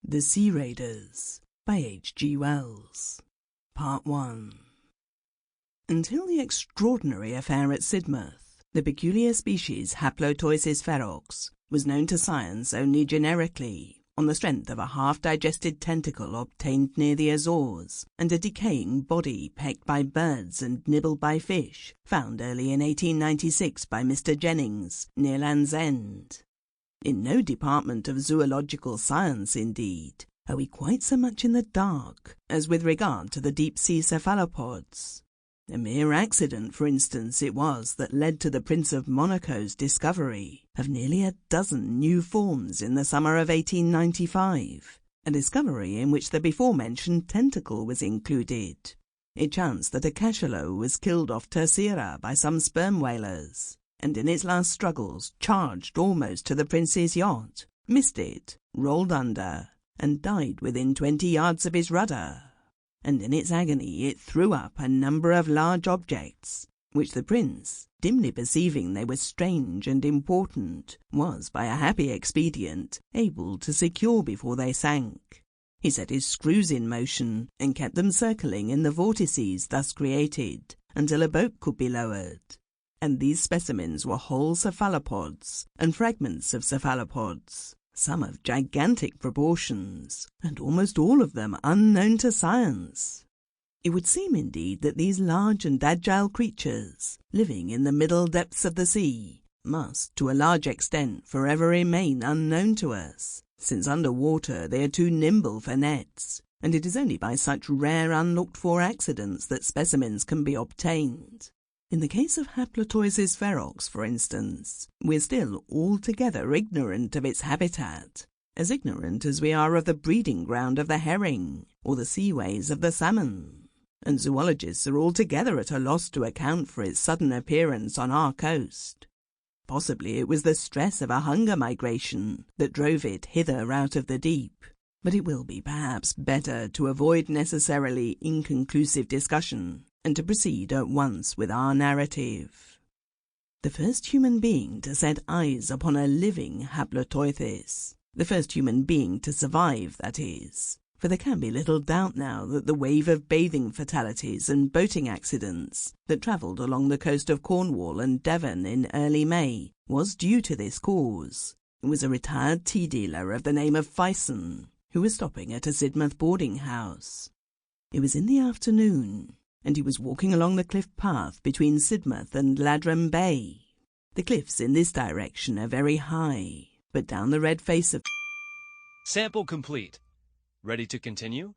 The Sea Raiders by H.G. Wells. Part 1. Until the extraordinary affair at Sidmouth, the peculiar species Haplotoisis ferox was known to science only generically, on the strength of a half-digested tentacle obtained near the Azores, and a decaying body pecked by birds and nibbled by fish, found early in 1896 by Mr. Jennings, near Land's End. In no department of zoological science, indeed, are we quite so much in the dark as with regard to the deep-sea cephalopods. A mere accident, for instance, it was that led to the Prince of Monaco's discovery of nearly a dozen new forms in the summer of 1895, a discovery in which the before-mentioned tentacle was included. It chanced that a cachalot was killed off Terceira by some sperm whalers, and in its last struggles charged almost to the prince's yacht, missed it, rolled under, and died within 20 yards of his rudder. And in its agony it threw up a number of large objects, which the prince, dimly perceiving they were strange and important, was, by a happy expedient, able to secure before they sank. He set his screws in motion, and kept them circling in the vortices thus created, until a boat could be lowered. And these specimens were whole cephalopods, and fragments of cephalopods, some of gigantic proportions, and almost all of them unknown to science. It would seem, indeed, that these large and agile creatures, living in the middle depths of the sea, must, to a large extent, forever remain unknown to us, since under water they are too nimble for nets, and it is only by such rare unlooked-for accidents that specimens can be obtained. In the case of Haplotoisis ferox, for instance, we are still altogether ignorant of its habitat, as ignorant as we are of the breeding ground of the herring, or the seaways of the salmon, and zoologists are altogether at a loss to account for its sudden appearance on our coast. Possibly it was the stress of a hunger migration that drove it hither out of the deep, but it will be perhaps better to avoid necessarily inconclusive discussion, and to proceed at once with our narrative. The first human being to set eyes upon a living Haplotoithis, the first human being to survive, that is, for there can be little doubt now that the wave of bathing fatalities and boating accidents that travelled along the coast of Cornwall and Devon in early May was due to this cause. It was a retired tea dealer of the name of Fison, who was stopping at a Sidmouth boarding house. It was in the afternoon, and he was walking along the cliff path between Sidmouth and Ladram Bay. The cliffs in this direction are very high, but down the red face of... Sample complete. Ready to continue?